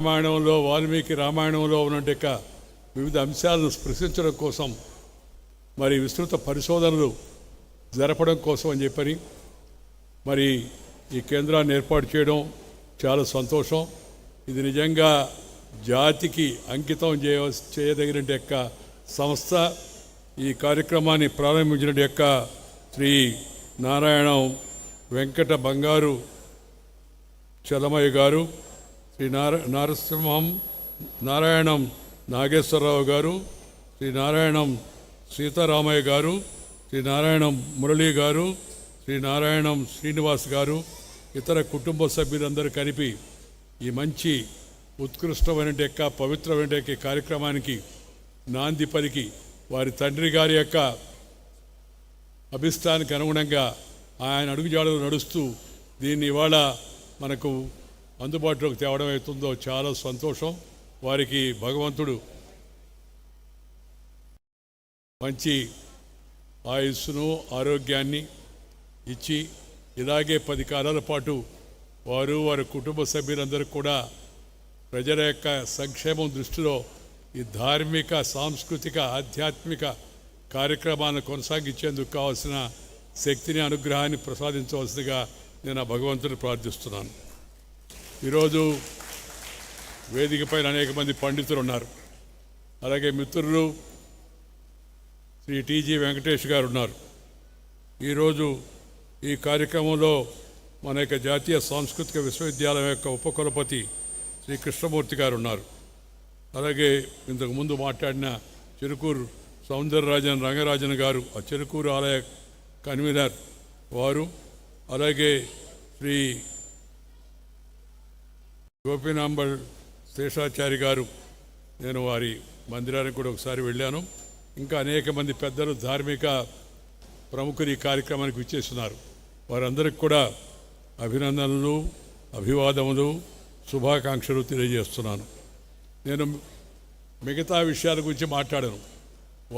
రామాయణంలో వాల్మీకి రామాయణంలో ఉన్నట్టు వివిధ అంశాలను స్పృశించడం కోసం మరి విస్తృత పరిశోధనలు జరపడం కోసం అని చెప్పని మరి ఈ కేంద్రాన్ని ఏర్పాటు చేయడం చాలా సంతోషం. ఇది నిజంగా జాతికి అంకితం చేయదగిన సంస్థ. ఈ కార్యక్రమాన్ని ప్రారంభించిన శ్రీ నారాయణం వెంకట బంగారు చలమయ్య గారు, శ్రీ నరసింహం నారాయణం నాగేశ్వరరావు గారు, శ్రీ నారాయణం సీతారామయ్య గారు, శ్రీ నారాయణం మురళీ గారు, శ్రీ నారాయణం శ్రీనివాస్ గారు, ఇతర కుటుంబ సభ్యులందరూ కలిపి ఈ మంచి ఉత్కృష్టమైన పవిత్రమైన కార్యక్రమానికి నాంది పలికి వారి తండ్రి గారి అభిష్టానికి అనుగుణంగా ఆయన అడుగుజాడలు నడుస్తూ దీన్ని ఇవాళ మనకు అందుబాటులోకి తేవడం అవుతుందో చాలా సంతోషం. వారికి భగవంతుడు మంచి ఆయుస్సును ఆరోగ్యాన్ని ఇచ్చి ఇలాగే 10 కాలాల పాటు వారు వారి కుటుంబ సభ్యులందరూ కూడా ప్రజల సంక్షేమం దృష్టిలో ఈ ధార్మిక సాంస్కృతిక ఆధ్యాత్మిక కార్యక్రమాలను కొనసాగించేందుకు కావాల్సిన శక్తిని అనుగ్రహాన్ని ప్రసాదించవలసిందిగా నేను ఆ భగవంతుని ప్రార్థిస్తున్నాను. ఈరోజు వేదికపైన అనేక మంది పండితులు ఉన్నారు. అలాగే మిత్రులు శ్రీ టీజీ వెంకటేష్ గారు ఉన్నారు. ఈరోజు ఈ కార్యక్రమంలో మన జాతీయ సాంస్కృతిక విశ్వవిద్యాలయం ఉపకులపతి శ్రీ కృష్ణమూర్తి గారు ఉన్నారు. అలాగే ఇంతకుముందు మాట్లాడిన చెరుకూరు సౌందరరాజన్ రంగరాజన్ గారు, ఆ చెరుకూరు ఆలయ కన్వీనర్ వారు, అలాగే శ్రీ గోపీనాంబల్ శేషాచారి గారు, నేను వారి మందిరానికి కూడా ఒకసారి వెళ్ళాను. ఇంకా అనేక మంది పెద్దలు ధార్మిక ప్రముఖులు ఈ కార్యక్రమానికి విచ్చేస్తున్నారు. వారందరికి కూడా అభినందనలు, అభివాదములు, శుభాకాంక్షలు తెలియజేస్తున్నాను. నేను మిగతా విషయాల గురించి మాట్లాడను.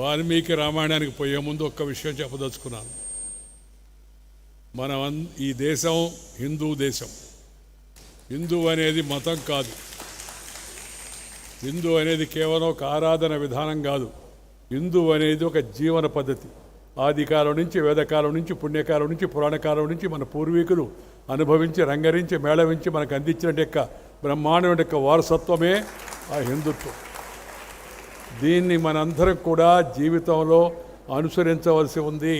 వాల్మీకి రామాయణానికి పోయే ముందు ఒక్క విషయం చెప్పదలుచుకున్నాను. ఈ దేశం హిందూ దేశం. హిందూ అనేది మతం కాదు. హిందూ అనేది కేవలం ఒక ఆరాధన విధానం కాదు. హిందూ అనేది ఒక జీవన పద్ధతి. ఆదికాలం నుంచి, వేదకాలం నుంచి, పుణ్యకాలం నుంచి, పురాణకాలం నుంచి మన పూర్వీకులు అనుభవించి, రంగరించి, మేళవించి మనకు అందించిన బ్రహ్మాండమైన వారసత్వమే ఆ హిందుత్వం. దీన్ని మనందరం కూడా జీవితంలో అనుసరించవలసి ఉంది.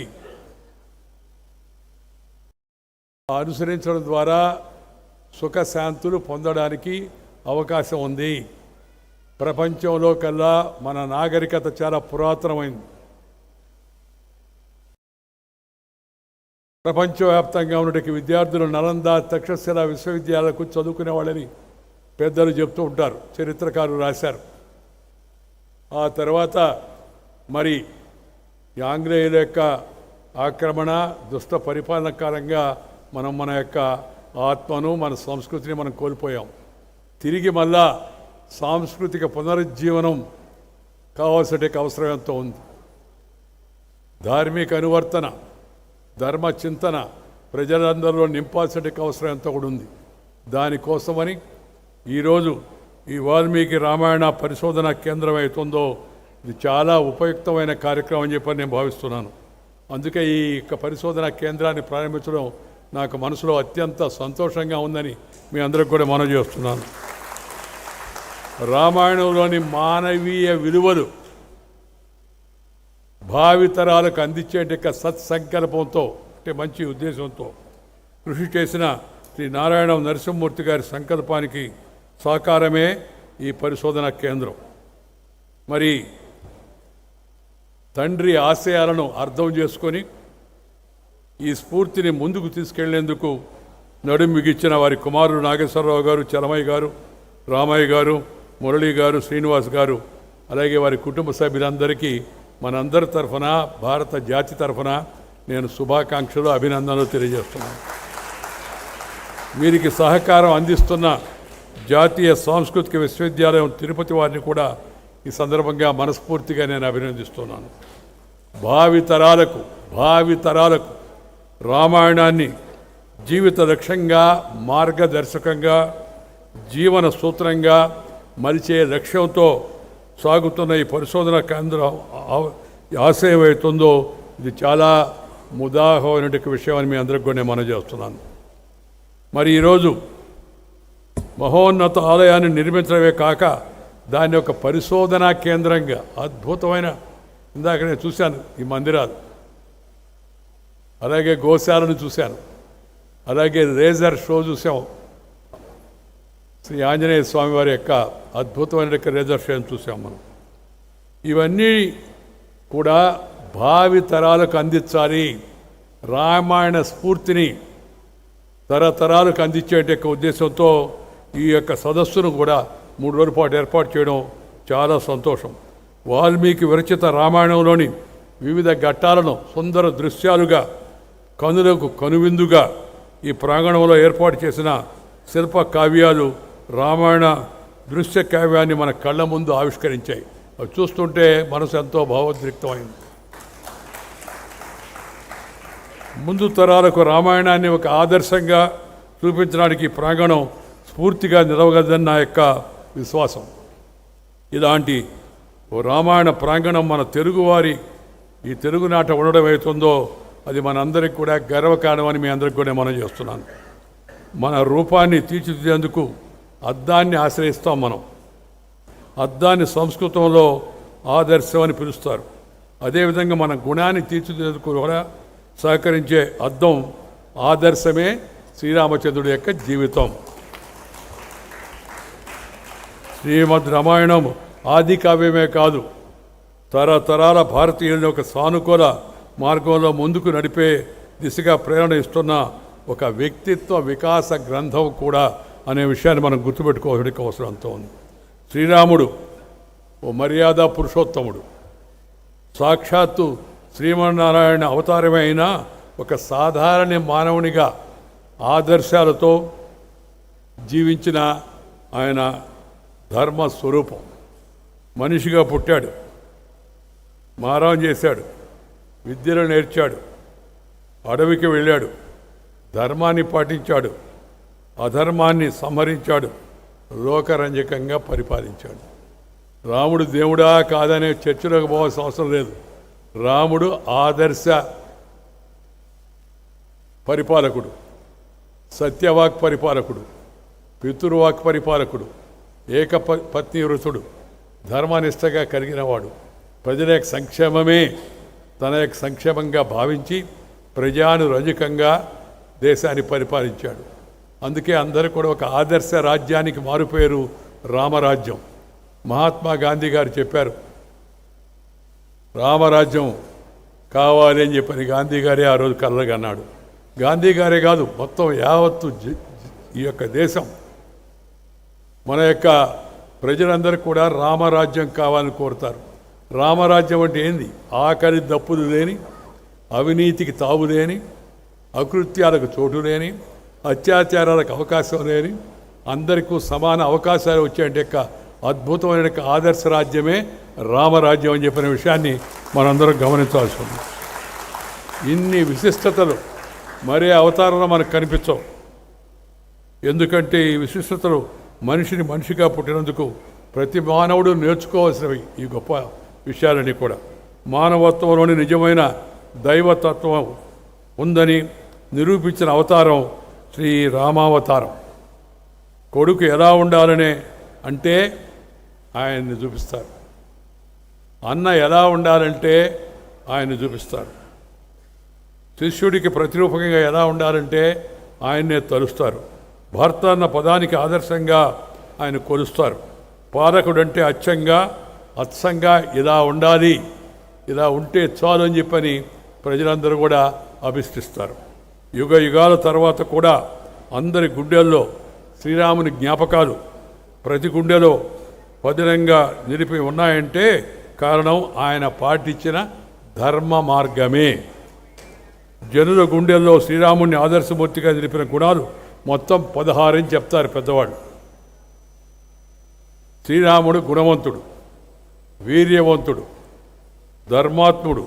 అనుసరించడం ద్వారా సుఖశాంతులు పొందడానికి అవకాశం ఉంది. ప్రపంచంలో కల్లా మన నాగరికత చాలా పురాతనమైంది. ప్రపంచవ్యాప్తంగా ఉన్నటువంటి విద్యార్థులు నలంద, తక్షశిల విశ్వవిద్యాలయాలకు చదువుకునే వాళ్ళని పెద్దలు చెప్తూ ఉంటారు, చరిత్రకారులు రాశారు. ఆ తర్వాత మరి ఆంగ్లేయుల ఆక్రమణ, దుష్ట పరిపాలన కారణంగా మనం మన ఆత్మను, మన సంస్కృతిని మనం కోల్పోయాం. తిరిగి మళ్ళా సాంస్కృతిక పునరుజ్జీవనం కావాల్సిన అవసరం ఎంతో ఉంది. ధార్మిక అనువర్తన, ధర్మ చింతన ప్రజలందరిలో నింపాల్సిన అవసరం ఎంతో కూడా ఉంది. దానికోసమని ఈరోజు ఈ వాల్మీకి రామాయణ పరిశోధన కేంద్రం అవుతుందో ఇది చాలా ఉపయుక్తమైన కార్యక్రమం అని చెప్పి నేను భావిస్తున్నాను. అందుకే ఈ పరిశోధన కేంద్రాన్ని ప్రారంభించడం నాకు మనసులో అత్యంత సంతోషంగా ఉందని మీ అందరికి కూడా మనవి చేస్తున్నాను. రామాయణంలోని మానవీయ విలువలు భావితరాలకు అందించే సత్సంకల్పంతో, అంటే మంచి ఉద్దేశంతో కృషి చేసిన శ్రీ నారాయణ నరసింహమూర్తి గారి సంకల్పానికి సాకారమే ఈ పరిశోధన కేంద్రం. మరి తండ్రి ఆశయాలను అర్థం చేసుకొని ఈ స్ఫూర్తిని ముందుకు తీసుకెళ్లేందుకు నడుం బిగించిన వారి కుమారుడు నాగేశ్వరరావు గారు, చలమయ్య గారు, రామయ్య గారు, మురళీ గారు, శ్రీనివాస్ గారు, అలాగే వారి కుటుంబ సభ్యులందరికీ మనందరి తరఫున, భారత జాతి తరఫున నేను శుభాకాంక్షలు, అభినందనలు తెలియజేస్తున్నాను. వీరికి సహకారం అందిస్తున్న జాతీయ సాంస్కృతిక విశ్వవిద్యాలయం తిరుపతి వారిని కూడా ఈ సందర్భంగా మనస్ఫూర్తిగా నేను అభినందిస్తున్నాను. భావితరాలకు రామాయణాన్ని జీవిత లక్ష్యంగా, మార్గదర్శకంగా జీవన సూత్రంగా మలిచే లక్ష్యంతో సాగుతున్న ఈ పరిశోధన కేంద్రం ఆశయం అవుతుందో ఇది చాలా ముదాహమైనటువంటి విషయం అని మీ అందరికి కూడా నేను మనవి చేస్తున్నాను. మరి ఈరోజు మహోన్నత ఆలయాన్ని నిర్మించడమే కాక దాన్ని ఒక పరిశోధనా కేంద్రంగా అద్భుతమైన, ఇందాక నేను చూశాను ఈ మందిరాలు, అలాగే గోశాలను చూశాను, అలాగే రేజర్ షో చూసాం, శ్రీ ఆంజనేయ స్వామి వారి యొక్క అద్భుతమైన రేజర్ షోని చూసాం మనం. ఇవన్నీ కూడా భావి తరాలకు అందించాలి, రామాయణ స్ఫూర్తిని తరతరాలకు అందించే ఉద్దేశంతో ఈ యొక్క సదస్సును కూడా 3 రోజుల పాటు ఏర్పాటు చేయడం చాలా సంతోషం. వాల్మీకి విరచిత రామాయణంలోని వివిధ ఘట్టాలను సుందర దృశ్యాలుగా కనులకు కనువిందుగా ఈ ప్రాంగణంలో ఏర్పాటు చేసిన శిల్ప కావ్యాలు రామాయణ దృశ్య కావ్యాన్ని మన కళ్ళ ముందు ఆవిష్కరించాయి. అవి చూస్తుంటే మనసు ఎంతో భావోద్రిక్తమైంది. ముందు తరాలకు రామాయణాన్ని ఒక ఆదర్శంగా చూపించడానికి ఈ ప్రాంగణం స్ఫూర్తిగా నిలవగలదని నా యొక్క విశ్వాసం. ఇలాంటి ఓ రామాయణ ప్రాంగణం మన తెలుగువారి ఈ తెలుగునాట ఉండడం అవుతుందో అది మనందరికీ కూడా గర్వకారణమని మీ అందరికీ కూడా మనం చేస్తున్నాను. మన రూపాన్ని తీర్చిదిద్దేందుకు అద్దాన్ని ఆశ్రయిస్తాం. మనం అద్దాన్ని సంస్కృతంలో ఆదర్శం అని పిలుస్తారు. అదేవిధంగా మన గుణాన్ని తీర్చిదిద్దేందుకు కూడా సహకరించే అద్దం ఆదర్శమే శ్రీరామచంద్రుడి యొక్క జీవితం. శ్రీమద్ రామాయణం ఆది కావ్యమే కాదు, తరతరాల భారతీయులను ఒక సానుకూల మార్గంలో ముందుకు నడిపే దిశగా ప్రేరణ ఇస్తున్న ఒక వ్యక్తిత్వ వికాస గ్రంథం కూడా అనే విషయాన్ని మనం గుర్తుపెట్టుకోవడానికి అవసరం అంతా ఉంది. శ్రీరాముడు ఓ మర్యాద పురుషోత్తముడు, సాక్షాత్తు శ్రీమన్నారాయణ అవతారమే అయినా ఒక సాధారణ మానవునిగా ఆదర్శాలతో జీవించిన ఆయన ధర్మస్వరూపం. మనిషిగా పుట్టాడు, మారం చేశాడు, విద్యను నేర్చాడు, అడవికి వెళ్ళాడు, ధర్మాన్ని పాటించాడు, అధర్మాన్ని సంహరించాడు, లోకరంజకంగా పరిపాలించాడు. రాముడు దేవుడా కాదనే చర్చలోకి పోవాల్సిన అవసరం లేదు. రాముడు ఆదర్శ పరిపాలకుడు, సత్యవాక్ పరిపాలకుడు, పితృవాక్ పరిపాలకుడు, ఏకపత్ని వృతుడు, ధర్మనిష్టగా కలిగినవాడు. ప్రజల యొక్క సంక్షేమమే తన యొక్క సంక్షేమంగా భావించి ప్రజానురంజకంగా దేశాన్ని పరిపాలించాడు. అందుకే అందరూ కూడా ఒక ఆదర్శ రాజ్యానికి మారుపేరు రామరాజ్యం. మహాత్మా గాంధీ గారు చెప్పారు, రామరాజ్యం కావాలి అని చెప్పని గాంధీ గారే ఆ రోజు కలగన్నాడు. గాంధీ గారే కాదు, మొత్తం యావత్తు ఈ యొక్క దేశం, మన యొక్క ప్రజలందరూ కూడా రామరాజ్యం కావాలని కోరుతారు. రామరాజ్యం అంటే ఏంది? ఆకలి దప్పులు లేని, అవినీతికి తావు లేని, అకృత్యాలకు చోటు లేని, అత్యాచారాలకు అవకాశం లేని, అందరికీ సమాన అవకాశాలు వచ్చే అద్భుతమైన ఆదర్శ రాజ్యమే రామరాజ్యం అని చెప్పిన విషయాన్ని మనందరం గమనించాల్సి ఉంది. ఇన్ని విశిష్టతలు మరే అవతారంలో మనకు కనిపించవు. ఎందుకంటే ఈ విశిష్టతలు మనిషిని మనిషిగా పుట్టినందుకు ప్రతి మానవుడు నేర్చుకోవాల్సినవి ఈ గొప్ప విషయాలన్నీ కూడా. మానవత్వంలోని నిజమైన దైవతత్వం ఉందని నిరూపించిన అవతారం శ్రీ రామావతారం. కొడుకు ఎలా ఉండాలనే అంటే ఆయన్ని చూపిస్తారు, అన్న ఎలా ఉండాలంటే ఆయన్ని చూపిస్తారు, శిష్యుడికి ప్రతిరూపకంగా ఎలా ఉండాలంటే ఆయన్నే తలుస్తారు, భర్త అన్న పదానికి ఆదర్శంగా ఆయన కొలుస్తారు, పాలకుడంటే అచ్చంగా అత్సంగా ఇలా ఉండాలి, ఇలా ఉంటే చాలు అని చెప్పని ప్రజలందరూ కూడా అభిష్టిస్తారు. యుగ యుగాల తర్వాత కూడా అందరి గుండెల్లో శ్రీరాముని జ్ఞాపకాలు ప్రతి గుండెలో పదిలంగా నిలిపి ఉన్నాయంటే కారణం ఆయన పాటించిన ధర్మ మార్గమే. జనుల గుండెల్లో శ్రీరాముని ఆదర్శమూర్తిగా నిలిపిన గుణాలు మొత్తం 16 అని చెప్తారు పెద్దవాడు. శ్రీరాముడు గుణవంతుడు, వీర్యవంతుడు, ధర్మాత్ముడు,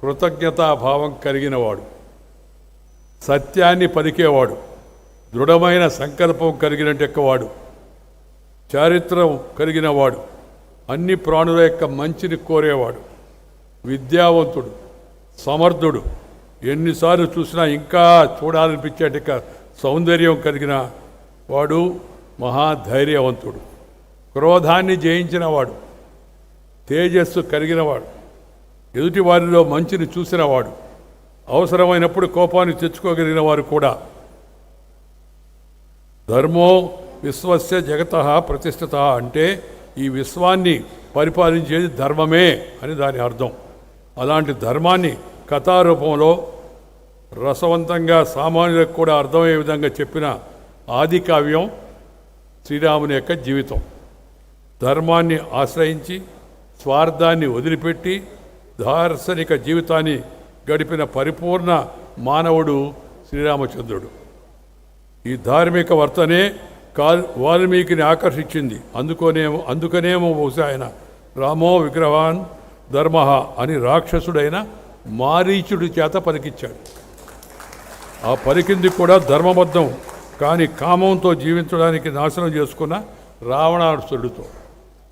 కృతజ్ఞతాభావం కలిగినవాడు, సత్యాన్ని పలికేవాడు, దృఢమైన సంకల్పం కలిగినట్టెక్కవాడు, చారిత్రం కలిగిన వాడు, అన్ని ప్రాణుల యొక్క మంచిని కోరేవాడు, విద్యావంతుడు, సమర్థుడు, ఎన్నిసార్లు చూసినా ఇంకా చూడాలనిపించేట సౌందర్యం కలిగిన వాడు, మహాధైర్యవంతుడు, క్రోధాన్ని జయించినవాడు, తేజస్సు కలిగినవాడు, ఎదుటి వారిలో మంచిని చూసినవాడు, అవసరమైనప్పుడు కోపాన్ని తెచ్చుకోగలిగిన వారు కూడా. ధర్మో విశ్వస్య జగతః ప్రతిష్ఠిత అంటే ఈ విశ్వాన్ని పరిపాలించేది ధర్మమే అని దాని అర్థం. అలాంటి ధర్మాన్ని కథారూపంలో రసవంతంగా సామాన్యులకు కూడా అర్థమయ్యే విధంగా చెప్పిన ఆది కావ్యం శ్రీరాముని యొక్క జీవితం. ధర్మాన్ని ఆశ్రయించి స్వార్థాన్ని వదిలిపెట్టి దార్శనిక జీవితాన్ని గడిపిన పరిపూర్ణ మానవుడు శ్రీరామచంద్రుడు. ఈ ధార్మిక వర్తనే వాల్మీకిని ఆకర్షించింది. అందుకనేమో బహుశా ఆయన రామో విగ్రహాన్ ధర్మ అని రాక్షసుడైన మారీచుడి చేత పలికిచ్చాడు. ఆ పలికింది కూడా ధర్మబద్ధం కానీ కామంతో జీవించడానికి నాశనం చేసుకున్న రావణాసురుడితో.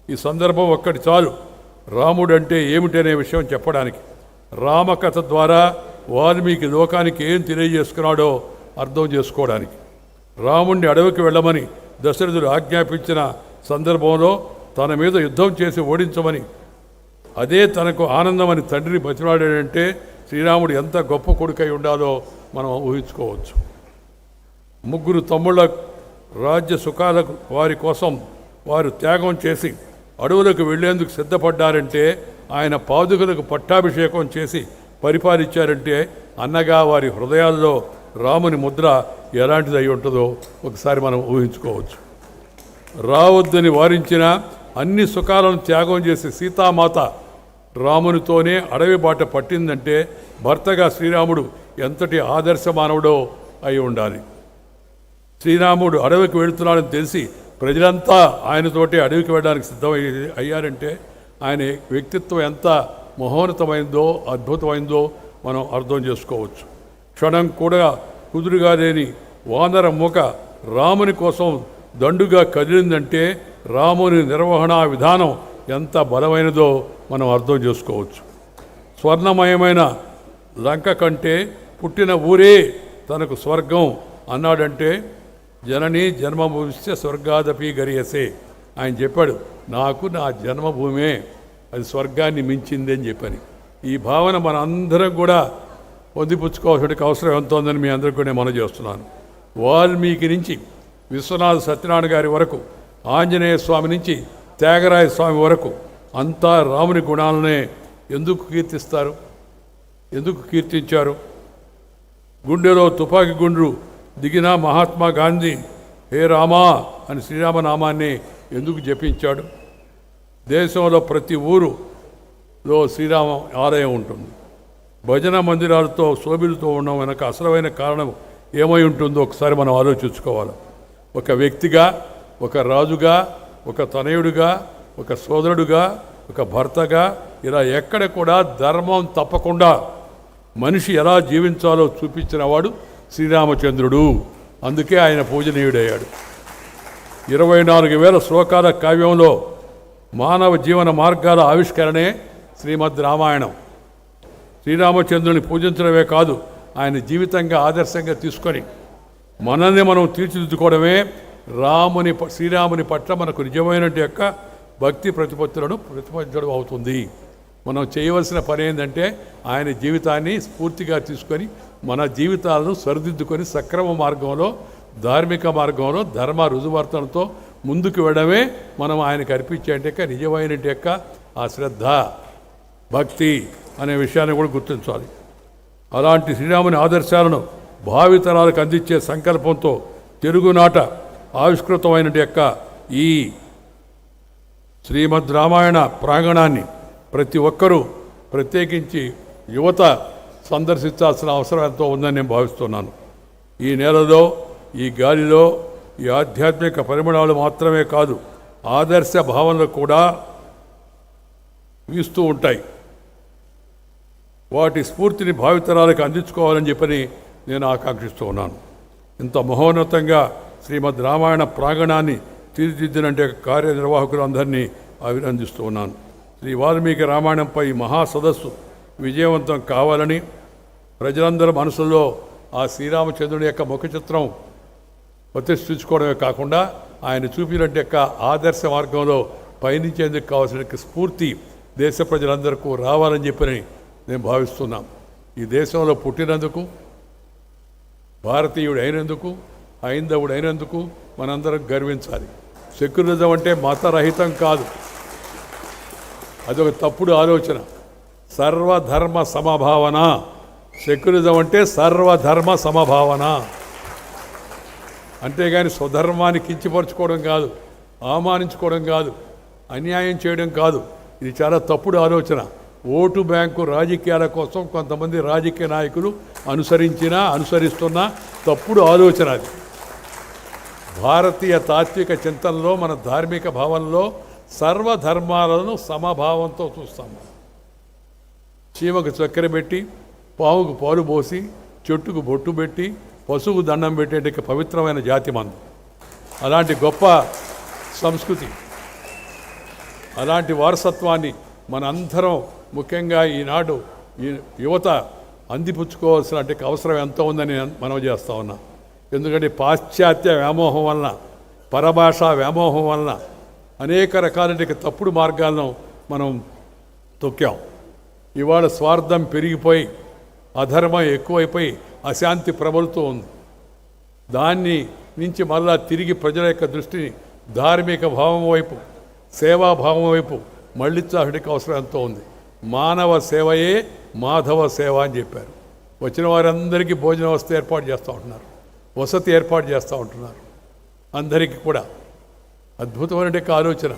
ఈ సందర్భం ఒక్కటి చాలు రాముడు అంటే ఏమిటనే విషయం చెప్పడానికి. రామకథ ద్వారా వాల్మీకి లోకానికి ఏం తెలియజేసుకున్నాడో అర్థం చేసుకోవడానికి. రాముణ్ణి అడవికి వెళ్ళమని దశరథుడు ఆజ్ఞాపించిన సందర్భంలో తన మీద యుద్ధం చేసి ఓడించమని, అదే తనకు ఆనందమని తండ్రిని బతిలాడాడంటే శ్రీరాముడు ఎంత గొప్ప కొడుకై ఉండాలో మనం ఊహించుకోవచ్చు. ముగ్గురు తమ్ముళ్ళ రాజ్య సుఖాలకు వారి కోసం వారు త్యాగం చేసి అడవులకు వెళ్లేందుకు సిద్ధపడ్డారంటే, ఆయన పాదుకలకు పట్టాభిషేకం చేసి పరిపాలించారంటే అన్నగా వారి హృదయాల్లో రాముని ముద్ర ఎలాంటిది అయి ఉంటుందో ఒకసారి మనం ఊహించుకోవచ్చు. రావద్దని వారించిన అన్ని సుఖాలను త్యాగం చేసి సీతామాత రామునితోనే అడవి బాట పట్టిందంటే భర్తగా శ్రీరాముడు ఎంతటి ఆదర్శ మానవుడో అయి ఉండాలి. శ్రీరాముడు అడవికి వెళుతున్నాడని తెలిసి ప్రజలంతా ఆయనతోటి అడవికి వెళ్ళడానికి సిద్ధం అయ్యారంటే ఆయన వ్యక్తిత్వం ఎంత మహోన్నతమైందో అద్భుతమైందో మనం అర్థం చేసుకోవచ్చు. క్షణం కూడా కుదురుగా లేని వానర మూక రాముని కోసం దండుగా కదిలిందంటే రాముని నిర్వహణ విధానం ఎంత బలమైనదో మనం అర్థం చేసుకోవచ్చు. స్వర్ణమయమైన లంక కంటే పుట్టిన ఊరే తనకు స్వర్గం అన్నాడంటే జనని జన్మభూమిస్తే స్వర్గాదపి గరియసే. ఆయన చెప్పాడు, నాకు నా జన్మభూమే అది స్వర్గాన్ని మించింది అని చెప్పని. ఈ భావన మన అందరం కూడా పొందిపుచ్చుకోవాల్సిన అవసరం ఎంత ఉందని మీ అందరికీ కూడా నేను మనవి చేస్తున్నాను. వాల్మీకి నుంచి విశ్వనాథ సత్యనారాయణ గారి వరకు, ఆంజనేయ స్వామి నుంచి త్యాగరాయ స్వామి వరకు అంతా రాముని గుణాలనే ఎందుకు కీర్తిస్తారు, ఎందుకు కీర్తించారు? గుండెలో తుపాకీ గుండ్రు దిగిన మహాత్మా గాంధీ హే రామా అని శ్రీరామనామాన్ని ఎందుకు జపించాడు? దేశంలో ప్రతి ఊరులో శ్రీరామ ఆలయం ఉంటుంది. భజన మందిరాలతో శోభిలతో ఉండడం వెనక అసలైన కారణం ఏమై ఉంటుందో ఒకసారి మనం ఆలోచించుకోవాలి. ఒక వ్యక్తిగా, ఒక రాజుగా, ఒక తనయుడిగా, ఒక సోదరుడుగా, ఒక భర్తగా ఇలా ఎక్కడ కూడా ధర్మం తప్పకుండా మనిషి ఎలా జీవించాలో చూపించిన వాడు శ్రీరామచంద్రుడు. అందుకే ఆయన పూజనీయుడయ్యాడు. 24,000 శ్లోకాల కావ్యంలో మానవ జీవన మార్గాల ఆవిష్కరణే శ్రీమద్ రామాయణం. శ్రీరామచంద్రుని పూజించడమే కాదు, ఆయన జీవితంగా ఆదర్శంగా తీసుకొని మనల్ని మనం తీర్చిదిద్దుకోవడమే శ్రీరాముని పట్ల మనకు నిజమైన యొక్క భక్తి ప్రతిపత్తులను ప్రతిపాదించడం అవుతుంది. మనం చేయవలసిన పని ఏంటంటే ఆయన జీవితాన్ని స్ఫూర్తిగా తీసుకొని మన జీవితాలను సరిదిద్దుకొని సక్రమ మార్గంలో, ధార్మిక మార్గంలో, ధర్మ రుజువర్తనతో ముందుకు వెళ్ళడమే మనం ఆయనకు అర్పించే నిజమైన యొక్క ఆ శ్రద్ధ, భక్తి అనే విషయాన్ని కూడా గుర్తించాలి. అలాంటి శ్రీరాముని ఆదర్శాలను భావితరాలకు అందించే సంకల్పంతో తెలుగునాట ఆవిష్కృతమైన యొక్క ఈ శ్రీమద్ రామాయణ ప్రాంగణాన్ని ప్రతి ఒక్కరూ, ప్రత్యేకించి యువత సందర్శించాల్సిన అవసరం ఎంతో ఉందని నేను భావిస్తున్నాను. ఈ నేలలో, ఈ గాలిలో ఈ ఆధ్యాత్మిక పరిమాణాలు మాత్రమే కాదు, ఆదర్శ భావనలు కూడా వీస్తూ ఉంటాయి. వాటి స్ఫూర్తిని భావితరాలకు అందించుకోవాలని చెప్పని నేను ఆకాంక్షిస్తూ ఉన్నాను. ఇంత మహోన్నతంగా శ్రీమద్ రామాయణ ప్రాంగణాన్ని తీర్చిదిద్దినంటే కార్యనిర్వాహకులందరినీ అభినందిస్తూ ఉన్నాను. శ్రీ వాల్మీకి రామాయణంపై మహా సదస్సు విజయవంతం కావాలని ప్రజలందరి మనసుల్లో ఆ శ్రీరామచంద్రుని యొక్క ముఖ చిత్రం ప్రతిష్ఠించుకోవడమే కాకుండా ఆయన చూపినట్టు యొక్క ఆదర్శ మార్గంలో పయనించేందుకు కావాల్సిన స్ఫూర్తి దేశ ప్రజలందరికీ రావాలని చెప్పని నేను భావిస్తున్నాం. ఈ దేశంలో పుట్టినందుకు, భారతీయుడు అయినందుకు, హైందవుడు అయినందుకు మనందరం గర్వించాలి. సెక్యులరిజం అంటే మతరహితం కాదు, అదొక తప్పుడు ఆలోచన. సర్వధర్మ సమభావన. సెక్యులరిజం అంటే సర్వధర్మ సమభావన, అంతేగాని స్వధర్మాన్ని కించపరుచుకోవడం కాదు, అవమానించుకోవడం కాదు, అన్యాయం చేయడం కాదు. ఇది చాలా తప్పుడు ఆలోచన. ఓటు బ్యాంకు రాజకీయాల కోసం కొంతమంది రాజకీయ నాయకులు అనుసరిస్తున్న తప్పుడు ఆలోచన అది. భారతీయ తాత్విక చింతనలో, మన ధార్మిక భావనలో సర్వధర్మాలను సమభావంతో చూస్తాము. చీమకు చక్కెర పెట్టి, పావుకు పాలు పోసి, చెట్టుకు బొట్టు పెట్టి, పశువుకు దండం పెట్టేట పవిత్రమైన జాతి మంది. అలాంటి గొప్ప సంస్కృతి, అలాంటి వారసత్వాన్ని మనందరం, ముఖ్యంగా ఈనాడు ఈ యువత అందిపుచ్చుకోవాల్సిన అవసరం ఎంత ఉందని మనం చేస్తూ ఉన్నాం. ఎందుకంటే పాశ్చాత్య వ్యామోహం వలన, పరభాషా వ్యామోహం వలన అనేక రకాల తప్పుడు మార్గాలను మనం తొక్కాం. ఇవాళ స్వార్థం పెరిగిపోయి, అధర్మం ఎక్కువైపోయి, అశాంతి ప్రబలుతూ ఉంది. దాన్ని నుంచి మళ్ళా తిరిగి ప్రజల యొక్క దృష్టిని ధార్మిక భావం వైపు, సేవాభావం వైపు మళ్ళించాల్సిన అవసరం ఎంతో ఉంది. మానవ సేవయే మాధవ సేవ అని చెప్పారు. వచ్చిన వారందరికీ భోజన వసతి ఏర్పాటు చేస్తూ ఉంటున్నారు, వసతి ఏర్పాటు చేస్తూ ఉంటున్నారు. అందరికీ కూడా అద్భుతమైన ఆలోచన.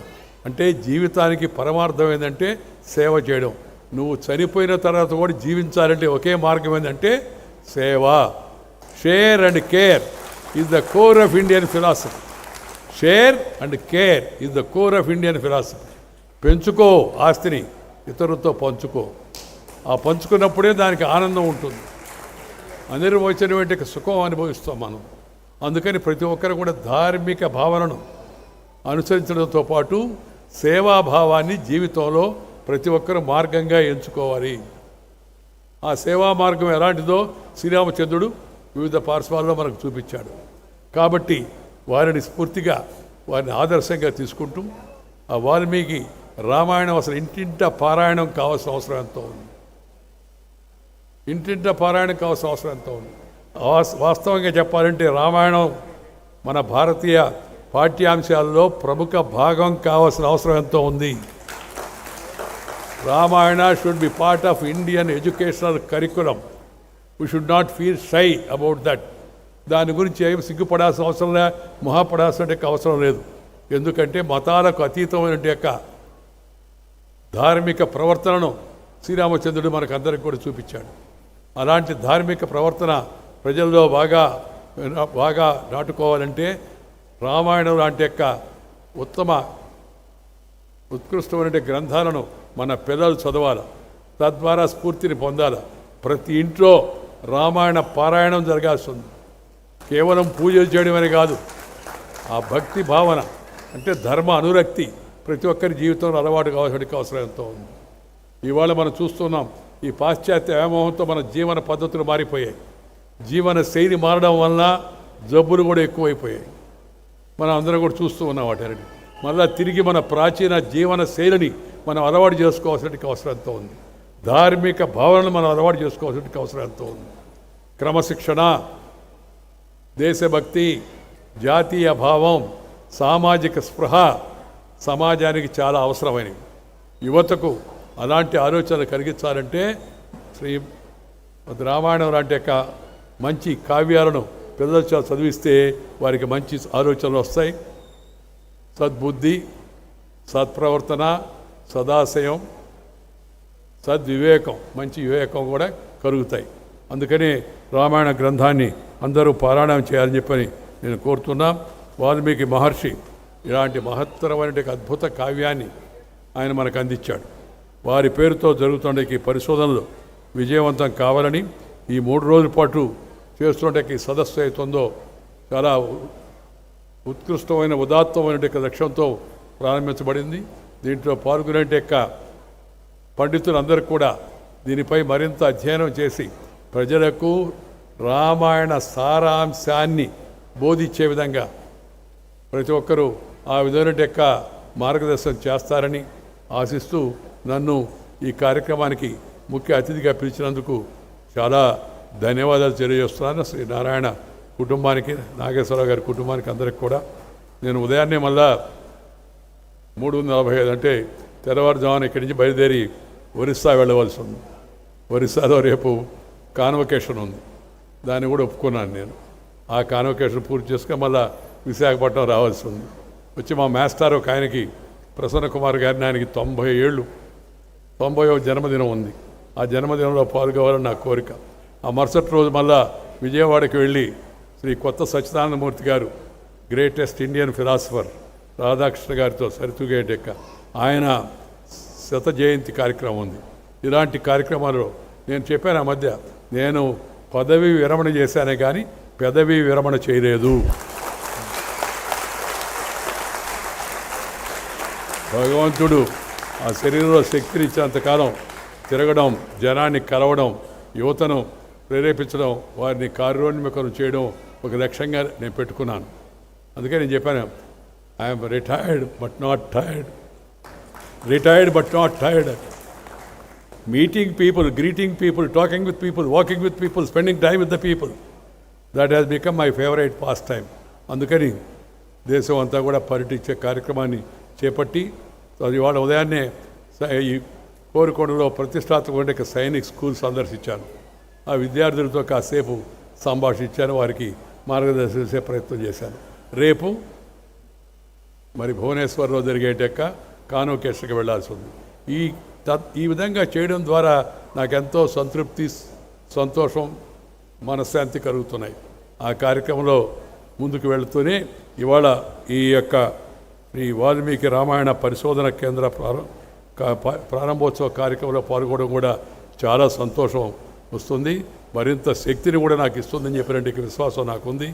అంటే జీవితానికి పరమార్థం ఏంటంటే సేవ చేయడం. నువ్వు చనిపోయిన తర్వాత కూడా జీవించాలంటే ఒకే మార్గం ఏంటంటే సేవ. Share and care is the core of Indian philosophy. Share and care is the core of Indian philosophy. పెంచుకో ఆస్తిని, ఇతరులతో పంచుకో. ఆ పంచుకున్నప్పుడే దానికి ఆనందం ఉంటుంది, అనిర్వచనమైన సుఖం అనుభవిస్తాం మనం. అందుకని ప్రతి ఒక్కరు కూడా ధార్మిక భావనను అనుసరించడంతో పాటు సేవాభావాన్ని జీవితంలో ప్రతి ఒక్కరు మార్గంగా ఎంచుకోవాలి. ఆ సేవా మార్గం ఎలాంటిదో శ్రీరామచంద్రుడు వివిధ పార్శ్వాల్లో మనకు చూపించాడు. కాబట్టి వారిని స్ఫూర్తిగా, వారిని ఆదర్శంగా తీసుకుంటూ ఆ వాల్మీకి రామాయణం అసలు ఇంటింట పారాయణం కావాల్సిన అవసరం ఎంతో ఉంది. ఇంటింట పారాయణం కావాల్సిన అవసరం ఎంతో ఉంది. వాస్తవంగా చెప్పాలంటే రామాయణం మన భారతీయ పాఠ్యాంశాల్లో ప్రముఖ భాగం కావాల్సిన అవసరం ఎంతో ఉంది. Ramayana should be part of Indian educational curriculum. We should not feel shy about that. దాని గురించి ఏమి సిగ్గుపడాల్సిన అవసరం లే, మొహపడాల్సిన అవసరం లేదు. ఎందుకంటే మతాలకు అతీతమైన యొక్క ధార్మిక ప్రవర్తనను శ్రీరామచంద్రుడు మనకు అందరికి కూడా చూపించాడు. అలాంటి ధార్మిక ప్రవర్తన ప్రజల్లో బాగా నాటుకోవాలంటే రామాయణం లాంటి యొక్క ఉత్కృష్టమైన గ్రంథాలను మన పిల్లలు చదవాలి, తద్వారా స్ఫూర్తిని పొందాలి. ప్రతి ఇంట్లో రామాయణ పారాయణం జరగాల్సి ఉంది. కేవలం పూజలు చేయడమని కాదు, ఆ భక్తి భావన అంటే ధర్మ అనురక్తి ప్రతి ఒక్కరి జీవితంలో అలవాటు కావాల్సిన అవసరం ఎంతో ఉంది. ఇవాళ మనం చూస్తున్నాం, ఈ పాశ్చాత్య వ్యామోహంతో మన జీవన పద్ధతులు మారిపోయాయి. జీవన శైలి మారడం వలన జబ్బులు కూడా ఎక్కువైపోయాయి. మనం అందరం కూడా చూస్తూ ఉన్నాం వాటిని. మళ్ళీ తిరిగి మన ప్రాచీన జీవన శైలిని మనం అలవాటు చేసుకోవాల్సిన అవసరం ఎంతో ఉంది. ధార్మిక భావనను మనం అలవాటు చేసుకోవాల్సిన అవసరం ఎంతో ఉంది. క్రమశిక్షణ, దేశభక్తి, జాతీయ భావం, సామాజిక స్పృహ సమాజానికి చాలా అవసరమైనవి. యువతకు అలాంటి ఆలోచనలు కలిగించాలంటే రామాయణం లాంటి యొక్క మంచి కావ్యాలను పిల్లలు చదివిస్తే వారికి మంచి ఆలోచనలు వస్తాయి. సద్బుద్ధి, సత్ప్రవర్తన, సదాశయం, సద్వివేకం, మంచి వివేకం కూడా కలుగుతాయి. అందుకని రామాయణ గ్రంథాన్ని అందరూ పారాయణం చేయాలని చెప్పని నేను కోరుతున్నా. వాల్మీకి మహర్షి ఇలాంటి మహత్తరమైన అద్భుత కావ్యాన్ని ఆయన మనకు అందించాడు. వారి పేరుతో జరుగుతుండే ఈ పరిశోధనలు విజయవంతం కావాలని ఈ 3 రోజుల పాటు చేస్తుండే ఈ సదస్సు అవుతుందో చాలా ఉత్కృష్టమైన ఉదాత్తమైన లక్ష్యంతో ప్రారంభించబడింది. దీంట్లో పాల్గొనే పండితులందరూ కూడా దీనిపై మరింత అధ్యయనం చేసి ప్రజలకు రామాయణ సారాంశాన్ని బోధించే విధంగా ప్రతి ఒక్కరూ ఆ విధమైన మార్గదర్శనం చేస్తారని ఆశిస్తూ నన్ను ఈ కార్యక్రమానికి ముఖ్య అతిథిగా పిలిచినందుకు చాలా ధన్యవాదాలు తెలియజేస్తున్నాను. శ్రీ నారాయణ కుటుంబానికి, నాగేశ్వరరావు గారి కుటుంబానికి అందరికి కూడా. నేను ఉదయాన్నే మళ్ళా 3:45 అంటే తెల్లవారుజామున ఇక్కడి నుంచి బయలుదేరి ఒరిస్సా వెళ్ళవలసి ఉంది. ఒరిస్సాలో రేపు కాన్వకేషన్ ఉంది, దాన్ని కూడా ఒప్పుకున్నాను నేను. ఆ కాన్వకేషన్ పూర్తి చేసుకుని మళ్ళీ విశాఖపట్నం రావాల్సి ఉంది. వచ్చి మా మాస్టర్ ఒక ఆయనకి ప్రసన్న కుమార్ గారిని, ఆయనకి 90 ఏళ్ళు, 90వ జన్మదినం ఉంది. ఆ జన్మదినంలో పాల్గొవాలని నా కోరిక. ఆ మరుసటి రోజు మళ్ళా విజయవాడకి వెళ్ళి శ్రీ కొత్త సచ్చిదానందమూర్తి గారు, గ్రేటెస్ట్ ఇండియన్ ఫిలాసఫర్ రాధాకృష్ణ గారితో సరితూగేటెక్క ఆయన 100వ జయంతి కార్యక్రమం ఉంది. ఇలాంటి కార్యక్రమాలు నేను చెప్పాను. ఆ మధ్య నేను పదవి విరమణ చేశానే కానీ పెదవి విరమణ చేయలేదు. భగవంతుడు ఆ శరీరంలో శక్తిని ఇచ్చినంతకాలం తిరగడం, జనాన్ని కలవడం, యువతను ప్రేరేపించడం, వారిని కార్యోన్ముఖం చేయడం ఒక లక్ష్యంగా నేను పెట్టుకున్నాను. అందుకే నేను చెప్పాను, I'm retired but not tired. Retired but not tired. Meeting people, greeting people, talking with people, walking with people, spending time with the people, that has become my favourite pass time. అందుకని దేశం అంతా కూడా పర్యటించే కార్యక్రమాన్ని చేపట్టి ఇవాళ ఉదయాన్నే ఈ కోరుకొండలో ప్రతిష్టాత్మక సైనిక్ స్కూల్ సందర్శించాను. ఆ విద్యార్థులతో కాసేపు సంభాషించాను, వారికి మార్గదర్శనం చేసే ప్రయత్నం చేశాను. రేపు మరి భువనేశ్వర్లో జరిగేటక్క కాన్వకేషన్కి వెళ్లాల్సి ఉంది. ఈ విధంగా చేయడం ద్వారా నాకెంతో సంతృప్తి, సంతోషం, మనశ్శాంతి కలుగుతున్నాయి. ఆ కార్యక్రమంలో ముందుకు వెళుతూనే ఇవాళ ఈ వాల్మీకి రామాయణ పరిశోధన కేంద్ర ప్రారంభోత్సవ కార్యక్రమంలో పాల్గొనడం కూడా చాలా సంతోషం వస్తుంది. మరింత శక్తిని కూడా నాకు ఇస్తుందని చెప్పినట్టు విశ్వాసం నాకుంది.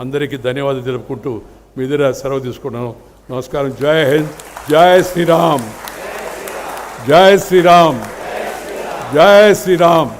అందరికీ ధన్యవాదాలు తెలుపుకుంటూ మీ దగ్గర సెలవు తీసుకుంటున్నాను. నమస్కారం. జై హింద్, జై శ్రీరామ్, జై శ్రీరామ్, జై శ్రీరామ్.